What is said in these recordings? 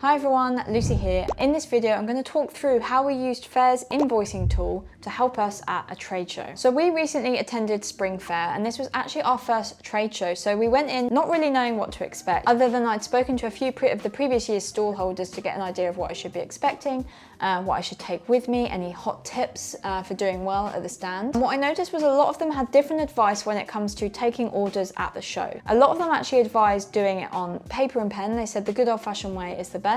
Hi everyone, Lucy here. In this video, I'm going to talk through how we used Faire's invoicing tool to help us at a trade show. So we recently attended Spring Faire, and this was actually our first trade show. So we went in not really knowing what to expect, other than I'd spoken to a few of the previous year's stall holders to get an idea of what I should be expecting, what I should take with me, any hot tips for doing well at the stand. And what I noticed was a lot of them had different advice when it comes to taking orders at the show. A lot of them actually advised doing it on paper and pen. They said the good old-fashioned way is the best.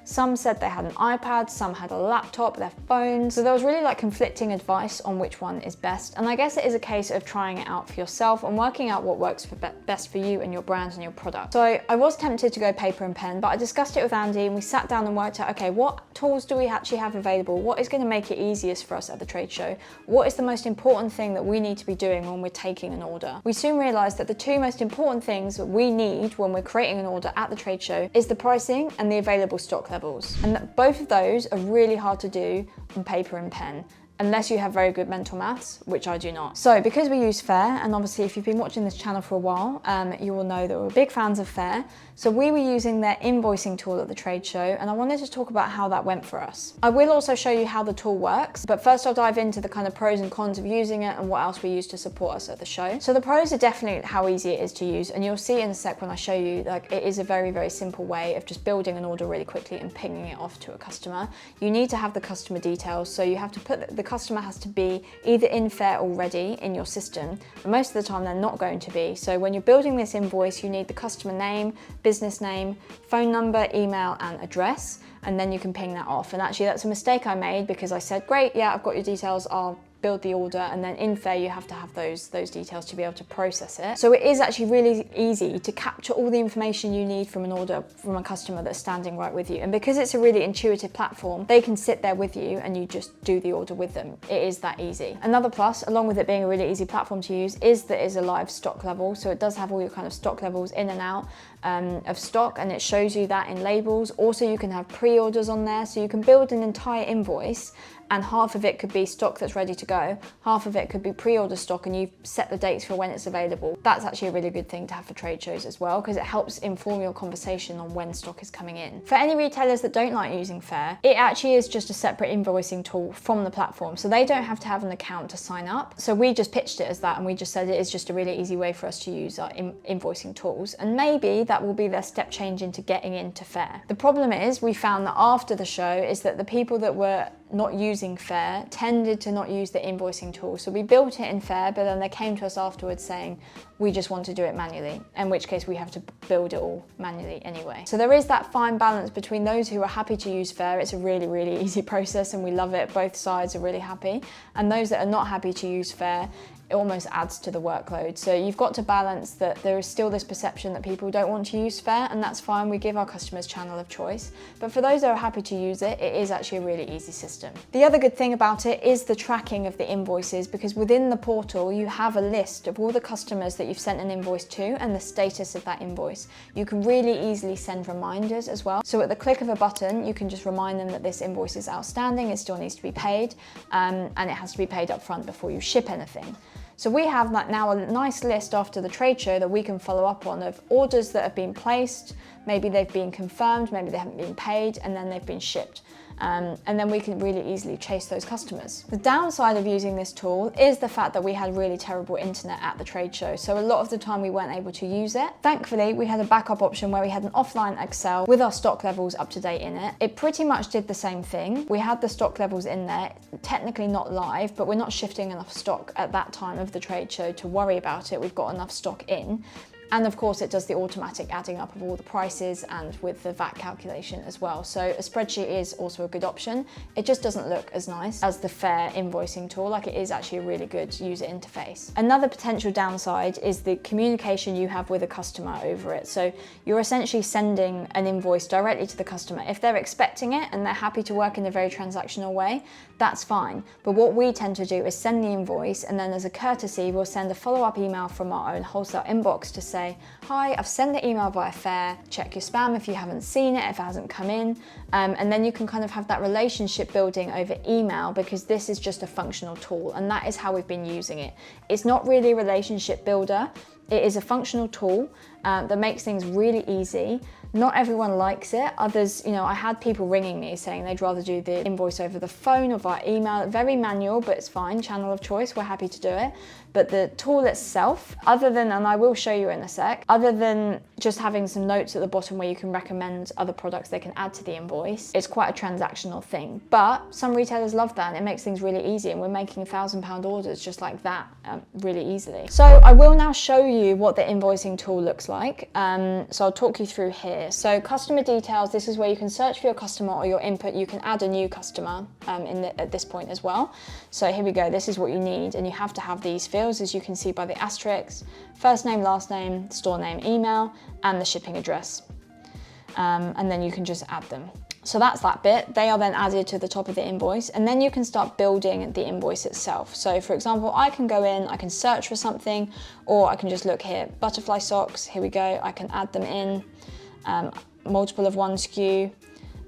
Some said they had an iPad, some had a laptop, their phones. So there was really like conflicting advice on which one is best. And I guess it is a case of trying it out for yourself and working out what works best for you and your brand and your product. So I was tempted to go paper and pen, but I discussed it with Andy and we sat down and worked out, okay, what tools do we actually have available? What is going to make it easiest for us at the trade show? What is the most important thing that we need to be doing when we're taking an order? We soon realized that the two most important things that we need when we're creating an order at the trade show is the pricing and the available stock levels. And that both of those are really hard to do on paper and pen, unless you have very good mental maths, which I do not. So because we use Faire, and obviously if you've been watching this channel for a while, you will know that we're big fans of Faire. So we were using their invoicing tool at the trade show, and I wanted to talk about how that went for us. I will also show you how the tool works, but first I'll dive into the kind of pros and cons of using it and what else we use to support us at the show. So the pros are definitely how easy it is to use, and you'll see in a sec when I show you, like, it is a very, very simple way of just building an order really quickly and pinging it off to a customer. You need to have the customer details, so you have to put the customer has to be either in Faire already in your system, but most of the time they're not going to be. So when you're building this invoice, you need the customer name, business name, phone number, email, and address, and then you can ping that off. And actually that's a mistake I made because I said, great, yeah, I've got your details, I'll build the order, and then in Faire you have to have those details to be able to process it. So it is actually really easy to capture all the information you need from an order from a customer that's standing right with you. And because it's a really intuitive platform, they can sit there with you and you just do the order with them. It is that easy. Another plus, along with it being a really easy platform to use, is that it's a live stock level. So it does have all your kind of stock levels in and out of stock, and it shows you that in labels. Also, you can have pre-orders on there, so you can build an entire invoice and half of it could be stock that's ready to go, half of it could be pre-order stock, and you've set the dates for when it's available. That's actually a really good thing to have for trade shows as well, because it helps inform your conversation on when stock is coming in. For any retailers that don't like using Faire, it actually is just a separate invoicing tool from the platform, so they don't have to have an account to sign up. So we just pitched it as that, and we just said it is just a really easy way for us to use our invoicing tools, and maybe that will be their step change into getting into Faire. The problem is, we found that after the show is that the people that were not using Faire tended to not use the invoicing tool. So we built it in Faire, but then they came to us afterwards saying, we just want to do it manually, in which case we have to build it all manually anyway. So there is that fine balance between those who are happy to use Faire. It's a really, really easy process and we love it. Both sides are really happy. And those that are not happy to use Faire, it almost adds to the workload. So you've got to balance that there is still this perception that people don't want to use Faire, and that's fine. We give our customers channel of choice. But for those that are happy to use it, it is actually a really easy system. The other good thing about it is the tracking of the invoices, because within the portal, you have a list of all the customers that you've sent an invoice to and the status of that invoice. You can really easily send reminders as well. So at the click of a button, you can just remind them that this invoice is outstanding, it still needs to be paid, and it has to be paid up front before you ship anything. So we have now a nice list after the trade show that we can follow up on of orders that have been placed, maybe they've been confirmed, maybe they haven't been paid, and then they've been shipped. And then we can really easily chase those customers. The downside of using this tool is the fact that we had really terrible internet at the trade show. So a lot of the time we weren't able to use it. Thankfully, we had a backup option where we had an offline Excel with our stock levels up to date in it. It pretty much did the same thing. We had the stock levels in there, technically not live, but we're not shifting enough stock at that time of the trade show to worry about it. We've got enough stock in. And of course it does the automatic adding up of all the prices and with the VAT calculation as well. So a spreadsheet is also a good option. It just doesn't look as nice as the Faire invoicing tool. Like, it is actually a really good user interface. Another potential downside is the communication you have with a customer over it. So you're essentially sending an invoice directly to the customer. If they're expecting it and they're happy to work in a very transactional way, that's fine. But what we tend to do is send the invoice, and then as a courtesy, we'll send a follow-up email from our own wholesale inbox to say, hi, I've sent the email via Faire, check your spam if you haven't seen it, if it hasn't come in. And then you can kind of have that relationship building over email, because this is just a functional tool, and that is how we've been using it. It's not really a relationship builder. It is a functional tool that makes things really easy. Not everyone likes it. Others, you know, I had people ringing me saying they'd rather do the invoice over the phone or via email. Very manual, but it's fine, channel of choice, we're happy to do it. But the tool itself, other than, and I will show you in a sec, other than just having some notes at the bottom where you can recommend other products they can add to the invoice, it's quite a transactional thing. But some retailers love that and it makes things really easy, and we're making £1,000 orders just like that really easily. So I will now show you what the invoicing tool looks like. So I'll talk you through here. So customer details, this is where you can search for your customer or your input. You can add a new customer at this point as well. So here we go, this is what you need, and you have to have these fields, as you can see by the asterisks: first name, last name, store name, email, and the shipping address. And then you can just add them. So that's that bit. They are then added to the top of the invoice, and then you can start building the invoice itself. So for example, I can go in, I can search for something, or I can just look here, butterfly socks, here we go. I can add them in, multiple of one SKU,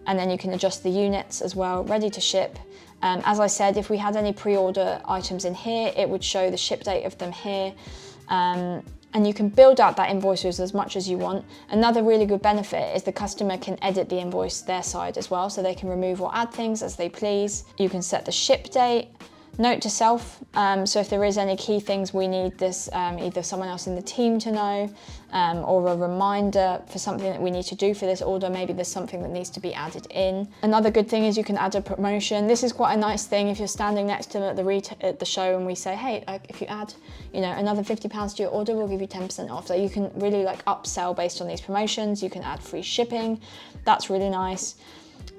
and then you can adjust the units as well, ready to ship. As I said, if we had any pre-order items in here, it would show the ship date of them here. And you can build out that invoice as much as you want. Another really good benefit is the customer can edit the invoice their side as well, so they can remove or add things as they please. You can set the ship date. Note to self, so if there is any key things we need this either someone else in the team to know, or a reminder for something that we need to do for this order, maybe there's something that needs to be added in. Another good thing is you can add a promotion. This is quite a nice thing if you're standing next to them at the show and we say, hey, if you add, you know, another £50 to your order, we'll give you 10% off. So you can really like upsell based on these promotions. You can add free shipping. That's really nice.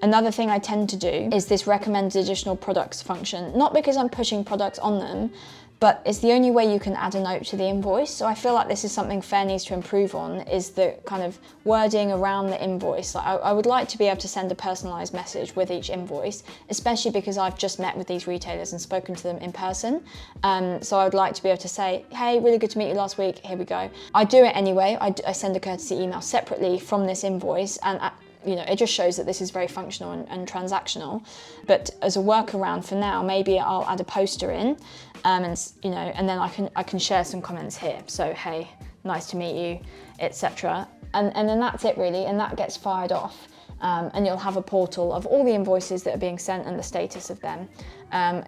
Another thing I tend to do is this recommend additional products function. Not because I'm pushing products on them, but it's the only way you can add a note to the invoice. So I feel like this is something Faire needs to improve on, is the kind of wording around the invoice. Like I would like to be able to send a personalized message with each invoice, especially because I've just met with these retailers and spoken to them in person. So I would like to be able to say, hey, really good to meet you last week, here we go. I do it anyway. I send a courtesy email separately from this invoice, and you know, it just shows that this is very functional and transactional. But as a workaround for now, maybe I'll add a poster in, and you know, and then I can share some comments here. So hey, nice to meet you, etc. And then that's it really, and that gets fired off. And you'll have a portal of all the invoices that are being sent and the status of them.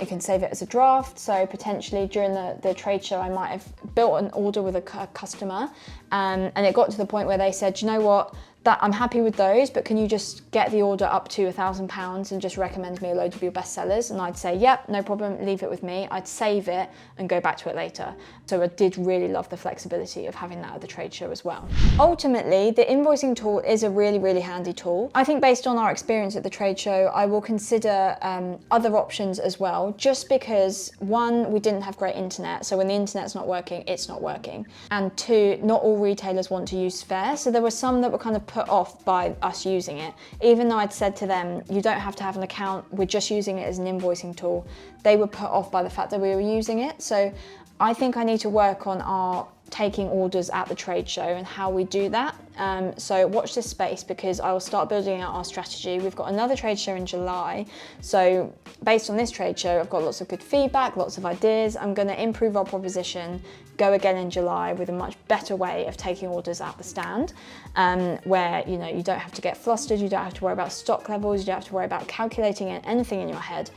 You can save it as a draft, so potentially during the trade show I might have built an order with a customer, and it got to the point where they said, you know what, that I'm happy with those, but can you just get the order up to £1,000 and just recommend me a load of your best sellers? And I'd say, yep, no problem, leave it with me. I'd save it and go back to it later. So I did really love the flexibility of having that at the trade show as well. Ultimately, the invoicing tool is a really, really handy tool. I think based on our experience at the trade show, I will consider other options as well, just because one, we didn't have great internet. So when the internet's not working, it's not working. And two, not all retailers want to use Faire. So there were some that were kind of put off by us using it. Even though I'd said to them, you don't have to have an account, we're just using it as an invoicing tool, they were put off by the fact that we were using it. So I think I need to work on our taking orders at the trade show and how we do that. So watch this space, because I will start building out our strategy. We've got another trade show in July. So based on this trade show, I've got lots of good feedback, lots of ideas. I'm going to improve our proposition, go again in July with a much better way of taking orders at the stand, where you know, you don't have to get flustered, you don't have to worry about stock levels, you don't have to worry about calculating anything in your head.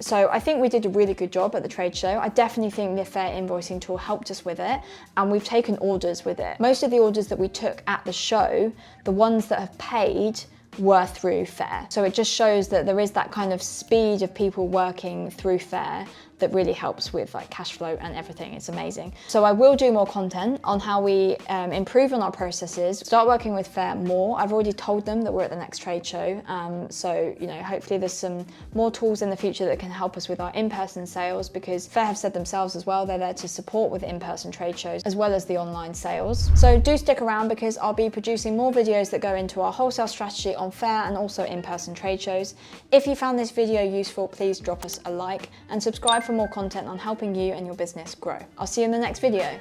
So I think we did a really good job at the trade show. I definitely think the Faire invoicing tool helped us with it, and we've taken orders with it. Most of the orders that we took at the show, the ones that have paid, were through Faire. So it just shows that there is that kind of speed of people working through Faire that really helps with like cash flow and everything. It's amazing. So I will do more content on how we improve on our processes, start working with Faire more. I've already told them that we're at the next trade show. So, you know, hopefully there's some more tools in the future that can help us with our in-person sales, because Faire have said themselves as well, they're there to support with in-person trade shows as well as the online sales. So do stick around, because I'll be producing more videos that go into our wholesale strategy on Faire and also in-person trade shows. If you found this video useful, please drop us a like and subscribe for more content on helping you and your business grow. I'll see you in the next video.